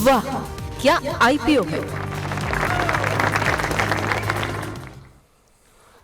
वाह क्या आईपीओ है।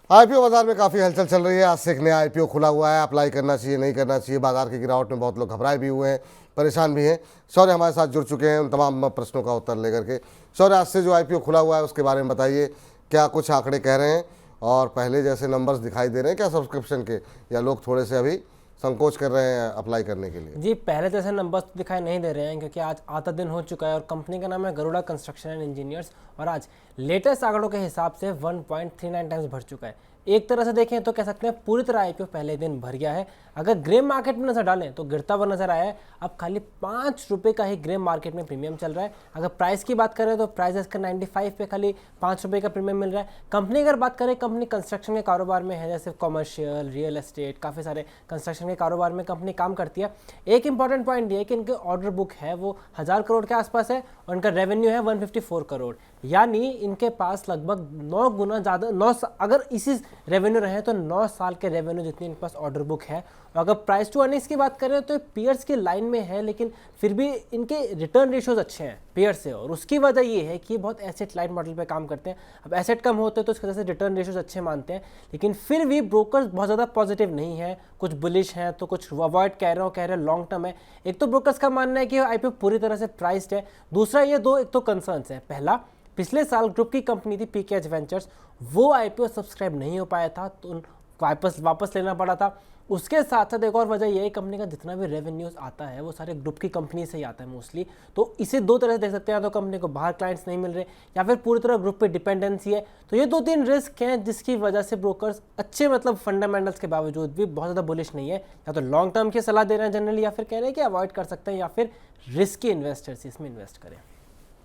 आईपीओ बाजार में काफ़ी हलचल चल रही है। आज से एक नया आईपीओ खुला हुआ है। अप्लाई करना चाहिए, नहीं करना चाहिए। बाजार की गिरावट में बहुत लोग घबराए भी हुए हैं, परेशान भी हैं। शौर्य हमारे साथ जुड़ चुके हैं उन तमाम प्रश्नों का उत्तर लेकर के। शौर्य, आज से जो आईपीओ खुला हुआ है उसके बारे में बताइए, क्या कुछ आंकड़े कह रहे हैं और पहले जैसे नंबर्स दिखाई दे रहे हैं क्या सब्सक्रिप्शन के, या लोग थोड़े से अभी संकोच कर रहे हैं अप्लाई करने के लिए? जी, पहले जैसे नंबर्स तो दिखाई नहीं दे रहे हैं क्योंकि आज आधा दिन हो चुका है और कंपनी का नाम है गरुड़ा कंस्ट्रक्शन एंड इंजीनियर्स और आज लेटेस्ट आंकड़ों के हिसाब से 1.39 टाइम्स भर चुका है। एक तरह से देखें तो कह सकते हैं पूरी तरह आईपीओ पहले दिन भर गया है। अगर ग्रे मार्केट में नजर डालें तो गिरता हुआ नजर आया है। अब खाली 5 रुपये का ही ग्रे मार्केट में प्रीमियम चल रहा है। अगर प्राइस की बात करें तो प्राइस इसका 95 पे खाली 5 रुपये का प्रीमियम मिल रहा है। कंपनी अगर बात करें, कंपनी कंस्ट्रक्शन के कारोबार में है, जैसे कॉमर्शियल, रियल एस्टेट, काफ़ी सारे कंस्ट्रक्शन के कारोबार में कंपनी काम करती है। एक इंपॉर्टेंट पॉइंट ये है कि इनके ऑर्डर बुक है वो 1000 करोड़ के आसपास है और इनका रेवेन्यू है 154 करोड़, यानी इनके पास लगभग 9 गुना ज़्यादा, अगर इसी रेवेन्यू रहे तो 9 साल के रेवेन्यू जितनी इनके पास ऑर्डर बुक है। और अगर प्राइस टू अर्निंग्स की बात करें तो पीयर्स की लाइन में है, लेकिन फिर भी इनके रिटर्न रेशियोज अच्छे हैं पीयर्स से, और उसकी वजह ये है कि बहुत एसेट लाइट मॉडल पे काम करते हैं। अब एसेट कम होते हैं तो इसकी वजह से रिटर्न रेशियोज अच्छे मानते हैं, लेकिन फिर भी ब्रोकर्स बहुत ज़्यादा पॉजिटिव नहीं है। कुछ बुलिश हैं तो कुछ अवॉइड कह रहे हैं लॉन्ग टर्म है। एक तो ब्रोकर्स का मानना है कि आईपीओ पूरी तरह से प्राइस्ड है। दूसरा ये दो एक तो कंसर्न्स है। पहला, पिछले साल ग्रुप की कंपनी थी पीकेएच वेंचर्स, वो आईपीओ सब्सक्राइब नहीं हो पाया था तो वापस लेना पड़ा था। उसके साथ साथ एक और वजह यह है, कंपनी का जितना भी रेवेन्यूज आता है वो सारे ग्रुप की कंपनी से ही आता है मोस्टली। तो इसे दो तरह से देख सकते हैं, तो कंपनी को बाहर क्लाइंट्स नहीं मिल रहे या फिर पूरी तरह ग्रुप पे डिपेंडेंसी है। तो ये 2-3 रिस्क हैं जिसकी वजह से ब्रोकर्स अच्छे फंडामेंटल्स के बावजूद भी बहुत ज़्यादा बुलिश नहीं है। या तो लॉन्ग टर्म की सलाह दे रहे हैं जनरली, या फिर कह रहे हैं कि अवॉइड कर सकते हैं, या फिर रिस्की इन्वेस्टर्स इसमें इन्वेस्ट करें।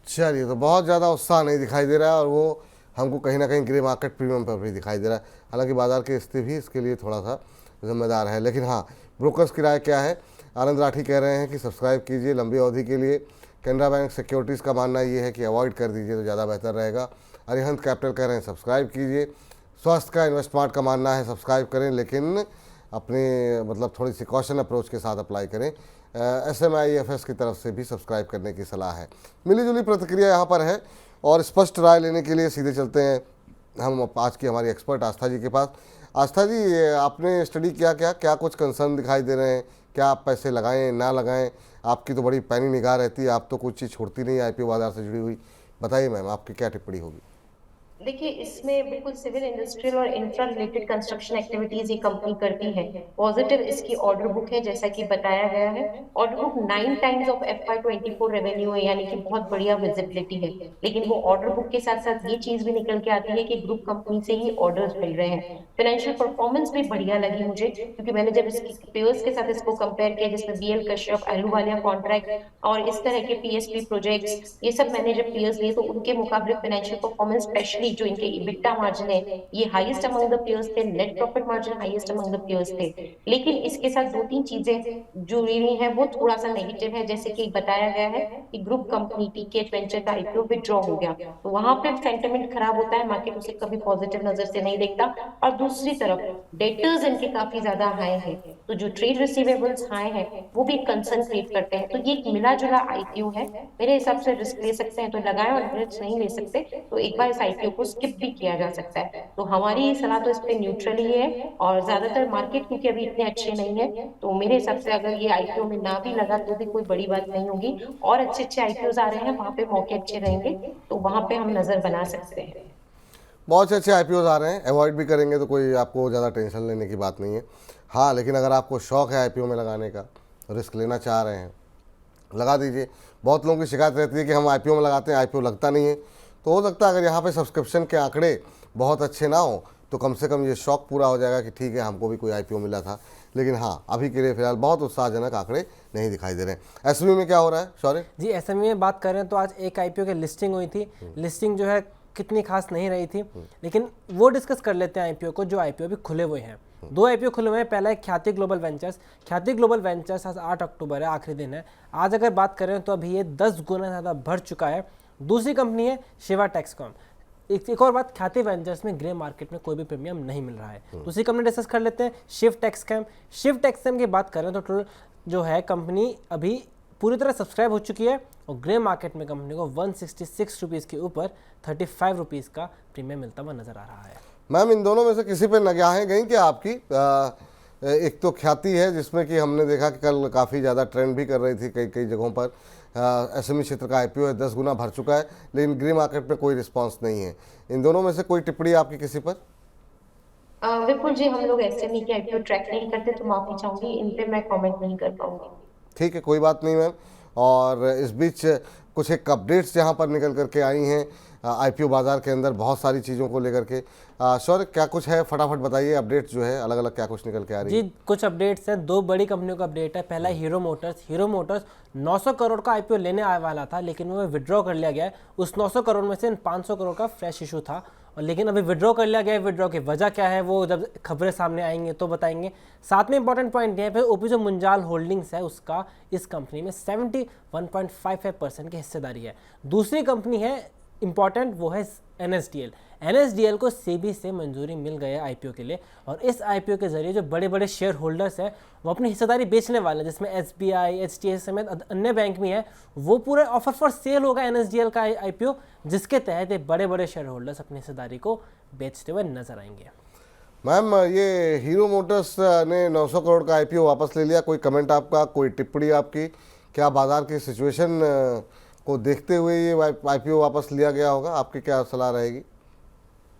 चलिए, तो बहुत ज़्यादा उत्साह नहीं दिखाई दे रहा है और वो हमको कहीं ना कहीं ग्रे मार्केट प्रीमियम पर भी दिखाई दे रहा है। हालांकि बाजार की स्थिति भी इसके लिए थोड़ा सा जिम्मेदार है। लेकिन हाँ, ब्रोकर्स की राय क्या है? आनंद राठी कह रहे हैं कि सब्सक्राइब कीजिए लंबी अवधि के लिए। कैनरा बैंक सिक्योरिटीज़ का मानना ये है कि अवॉइड कर दीजिए तो ज़्यादा बेहतर रहेगा। अरिहंत कैपिटल कह रहे हैं सब्सक्राइब कीजिए। स्वास्थ्य का इन्वेस्टमार्ट का मानना है सब्सक्राइब करें, लेकिन अपने थोड़ी सी कॉशन अप्रोच के साथ अप्लाई करें। SMIFS की तरफ से भी सब्सक्राइब करने की सलाह है। मिली जुली प्रतिक्रिया यहाँ पर है और स्पष्ट राय लेने के लिए सीधे चलते हैं हम आज की हमारी एक्सपर्ट आस्था जी के पास। आस्था जी, आपने स्टडी किया क्या कुछ कंसर्न दिखाई दे रहे हैं? क्या आप पैसे लगाएं ना लगाएं? आपकी तो बड़ी पैनी निगाह रहती है, आप तो कुछ चीज़ छोड़ती नहीं आईपीओ बाजार से जुड़ी हुई। बताइए मैम, आपकी क्या टिप्पणी होगी? देखिए, इसमें बिल्कुल सिविल, इंडस्ट्रियल और इंफ्रा रिलेटेड कंस्ट्रक्शन एक्टिविटीज ये कंपनी करती है। पॉजिटिव इसकी ऑर्डर बुक है, जैसा कि बताया गया है। Order book 9 times of FY24 revenue है, यानी कि बहुत बढ़िया विजिबिलिटी है। लेकिन वो ऑर्डर बुक के साथ साथ ये चीज भी निकल के आती है कि ग्रुप कंपनी से ही ऑर्डर्स मिल रहे हैं। फाइनेंशियल परफॉर्मेंस भी बढ़िया लगी मुझे, क्योंकि मैंने जब इसकी पेयर्स के साथ इसको कंपेयर किया, जिसमें BL कश्यप, अहलूवालिया कॉन्ट्रैक्ट और इस तरह के PSP प्रोजेक्ट्स, ये सब मैंने जब पेयर्स लिए तो उनके मुकाबले फाइनेंशियल परफॉर्मेंस, स्पेशली जो इनके इबिटा मार्जिन है, ये हाईएस्ट अमंग द पेयर्स थे। Net profit margin highest among the pairs थे। लेकिन इसके साथ 2-3 चीजें जुड़ी हुई हैं, वो थोड़ा सा नेगेटिव है। जैसे कि बताया गया है कि ग्रुप कंपनी पीकेएच वेंचर का आईपीओ विड्रॉ हो गया, तो वहां पे सेंटिमेंट खराब होता है, मार्केट उसे कभी पॉजिटिव नजर से नहीं देखता। और दूसरी तरफ डेटर्स इनके काफी ज्यादा हाई है, तो जो ट्रेड रिसीवेबल्स हाई है वो भी कंसर्न क्रिएट करते हैं। तो ये एक मिला जुला आईपीओ है। मेरे हिसाब से रिस्क ले सकते हैं तो लगाएं, और रिस्क नहीं ले सकते तो एक बार इस आईपीओ को स्किप भी किया जा सकता है। तो हमारी सलाह तो इस पे न्यूट्रल ही है, और ज्यादातर मार्केट क्योंकि अभी इतने अच्छे नहीं है, तो मेरे हिसाब से अगर ये आईपीओ में ना भी लगा तो भी कोई बड़ी बात नहीं होगी। और अच्छे अच्छे आईपीओ आ रहे हैं, वहां पे मौके अच्छे रहेंगे, तो वहां पे हम नजर बना सकते हैं। बहुत से अच्छे आईपीओ आ रहे हैं, अवॉइड भी करेंगे तो कोई आपको ज़्यादा टेंशन लेने की बात नहीं है। हाँ, लेकिन अगर आपको शौक़ है आईपीओ में लगाने का, रिस्क लेना चाह रहे हैं, लगा दीजिए। बहुत लोगों की शिकायत रहती है कि हम आईपीओ में लगाते हैं, आईपीओ लगता नहीं है। तो हो सकता है अगर यहाँ पे सब्सक्रिप्शन के आंकड़े बहुत अच्छे ना हो तो कम से कम ये शौक पूरा हो जाएगा कि ठीक है, हमको भी कोई आईपीओ मिला था। लेकिन हाँ, अभी के लिए फिलहाल बहुत उत्साहजनक आंकड़े नहीं दिखाई दे रहे हैं। एसएमई में क्या हो रहा है शौर्य जी? एसएमई में बात करें तो आज एक आईपीओ की लिस्टिंग हुई थी। लिस्टिंग जो है कितनी खास नहीं रही थी, लेकिन वो डिस्कस कर लेते हैं आईपीओ को, जो आईपीओ भी खुले हुए हैं। 2 आईपीओ खुले हुए हैं। पहला है ख्याति ग्लोबल वेंचर्स। ख्याति ग्लोबल वेंचर्स आज 8 अक्टूबर है, आखिरी दिन है। आज अगर बात करें तो अभी ये 10 गुना ज़्यादा बढ़ चुका है। दूसरी कंपनी है शिवा टेक्सकॉम। एक और बात, ख्याति वेंचर्स में ग्रे मार्केट में कोई भी प्रीमियम नहीं मिल रहा है। दूसरी कंपनी डिस्कस कर लेते हैं शिव टेक्सकैम। शिव टेक्सकैम की बात करें तो टोटल जो है कंपनी अभी पूरी तरह सब्सक्राइब हो चुकी है और ग्रे मार्केट में कंपनी को 166 रुपीज़ के ऊपर 35 रुपीज़ का प्रीमियम मिलता हुआ नजर आ रहा है। मैम, इन दोनों में से किसी पे निगाहें गई क्या आपकी? एक तो ख्याति है जिसमें कि हमने देखा कि कल काफ़ी ज़्यादा ट्रेंड भी कर रही थी कई कई जगहों पर। एसएमई क्षेत्र का आईपीओ है, 10 गुना भर चुका है, लेकिन ग्रे मार्केट में कोई रिस्पांस नहीं है। इन दोनों में से कोई टिप्पणी आपकी किसी पर? विपुल जी, हम लोग एसएमई के आईपीओ ट्रैक नहीं करते, तो माफी चाहूंगी, इन पे मैं कमेंट नहीं कर पाऊंगी। ठीक है, कोई बात नहीं मैम। और इस बीच कुछ एक अपडेट्स यहाँ पर निकल करके आई हैं आईपीओ बाज़ार के अंदर बहुत सारी चीज़ों को लेकर के। शौर्य, क्या कुछ है, फटाफट बताइए अपडेट्स जो है, अलग अलग क्या कुछ निकल के आ रही है? जी, कुछ अपडेट्स हैं, दो बड़ी कंपनियों का अपडेट है। पहला हीरो मोटर्स 900 करोड़ का आईपीओ लेने आने वाला था, लेकिन वो विड्रॉ कर लिया गया है। उस 900 करोड़ में से 500 करोड़ का फ्रेश इशू था, और लेकिन अभी विड्रॉ कर लिया गया है। विड्रॉ की वजह क्या है वो जब खबरें सामने आएंगे तो बताएंगे। साथ में इंपॉर्टेंट पॉइंट ये है, ओपीजो मुंजाल होल्डिंग्स है, उसका इस कंपनी में 71.55% की हिस्सेदारी है। दूसरी कंपनी है इंपॉर्टेंट, वो है एनएसडीएल को सेबी से मंजूरी मिल गई है आईपीओ के लिए, और इस आईपीओ के जरिए जो बड़े बड़े शेयर होल्डर्स हैं वो अपनी हिस्सेदारी बेचने वाले हैं, जिसमें एसबीआई, एचटीएस समेत अन्य बैंक भी हैं। वो पूरे ऑफर फॉर सेल होगा एनएसडीएल का आईपीओ, जिसके तहत ये बड़े बड़े शेयर होल्डर्स अपनी हिस्सेदारी को बेचते हुए नजर आएंगे। मैम, ये हीरो मोटर्स ने 900 करोड़ का आईपीओ वापस ले लिया, कोई कमेंट आपका, कोई टिप्पणी आपकी? क्या बाजार की सिचुएशन को देखते हुए ये आईपीओ वापस लिया गया होगा? आपकी क्या सलाह रहेगी?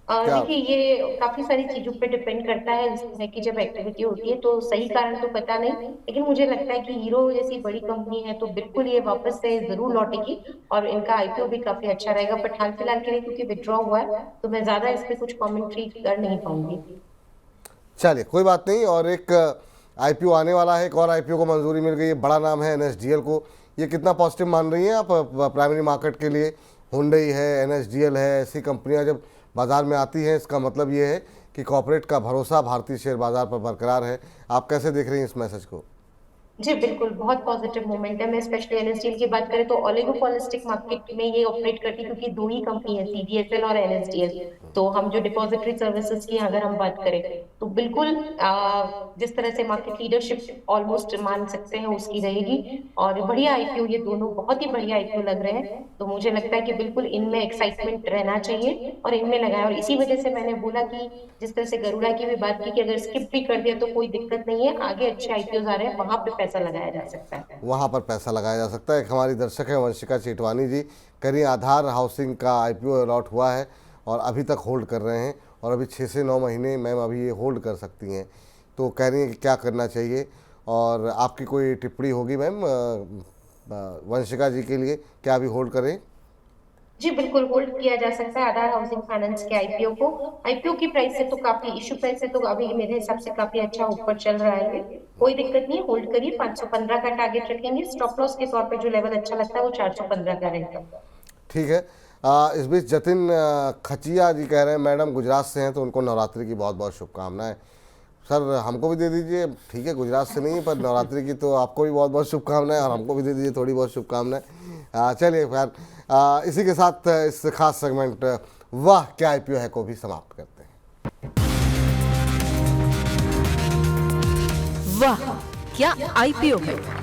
देखिए, ये काफी सारी चीजों पे डिपेंड करता है, जिसमें कि जब एक्टिविटी होती है तो सही कारण तो पता नहीं, लेकिन मुझे लगता है कि हीरो जैसी बड़ी कंपनी है तो बिल्कुल ये वापस से जरूर लौटेगी, और इनका आईपीओ भी काफी अच्छा रहेगा। बट हाल फिलहाल के लिए क्योंकि विड्रॉ हुआ है तो मैं ज्यादा इस पे कुछ कॉमेंट्री कर नहीं पाऊंगी। चलिए, कोई बात नहीं। और एक आईपीओ आने वाला है, एक और आईपीओ को मंजूरी मिल गई है, बड़ा नाम है एनएसडीएल को। ये कितना पॉजिटिव मान रही हैं आप प्राइमरी मार्केट के लिए? हुंडई है, एनएसडीएल है, ऐसी कंपनियां जब बाज़ार में आती हैं, इसका मतलब ये है कि कॉर्पोरेट का भरोसा भारतीय शेयर बाजार पर बरकरार है। आप कैसे देख रही हैं इस मैसेज को? जी बिल्कुल, बहुत पॉजिटिव मोमेंटम है। स्पेशली एनएसडीएल की बात करें तो ओलिगोपॉलिस्टिक मार्केट में ये ऑपरेट करती है, क्योंकि दो ही कंपनी है, सीडीएसएल और एनएसडीएल। तो हम जो डिपॉजिटरी सर्विसेज की अगर हम बात करें तो बिल्कुल जिस तरह से मार्केट लीडरशिप ऑलमोस्ट मान सकते हैं उसकी रहेगी, और बढ़िया आईपीओ, ये दोनों बहुत ही बढ़िया आईपीओ लग रहे हैं। तो मुझे लगता है कि बिल्कुल इनमें एक्साइटमेंट रहना चाहिए और इनमें लगाया, और इसी वजह से मैंने बोला कि जिस तरह से गरुड़ा की भी बात की कि अगर स्किप भी कर दिया तो कोई दिक्कत नहीं है, आगे अच्छे आईपीओ आ रहे हैं, वहां पे पैसा लगाया जा सकता है। वहाँ पर पैसा लगाया जा सकता है। एक हमारी दर्शक है वंशिका चेटवानी जी, करीं आधार हाउसिंग का आईपीओ अलॉट हुआ है और अभी तक होल्ड कर रहे हैं, और अभी 6 से 9 महीने मैम अभी ये होल्ड कर सकती हैं, तो कह रही हैं कि क्या करना चाहिए, और आपकी कोई टिप्पणी होगी मैम वंशिका जी के लिए, क्या अभी होल्ड करें? जी बिल्कुल, होल्ड किया जा सकता है आधार हाउसिंग फाइनेंस के आईपीओ को। आईपीओ की प्राइस से तो काफी, इशू प्राइस से तो अभी मेरे हिसाब से काफी अच्छा ऊपर चल रहा है, कोई दिक्कत नहीं, होल्ड करिए। 515 का टारगेट रखेंगे। स्टॉप लॉस के तौर पे जो लेवल अच्छा लगता है वो 415 का रहेगा। ठीक है। इस बीच जतिन खचिया जी कह रहे हैं, मैडम गुजरात से हैं तो उनको नवरात्रि की बहुत बहुत शुभकामनाएं। सर, हमको भी दे दीजिए। ठीक है, गुजरात से नहीं पर नवरात्रि की तो आपको भी बहुत बहुत शुभकामनाएं, और हमको भी दे दीजिए थोड़ी बहुत शुभकामनाएं। चलिए खैर, इसी के साथ इस खास सेगमेंट वाह क्या आईपीओ है को भी समाप्त करते हैं। वाह क्या आईपीओ है।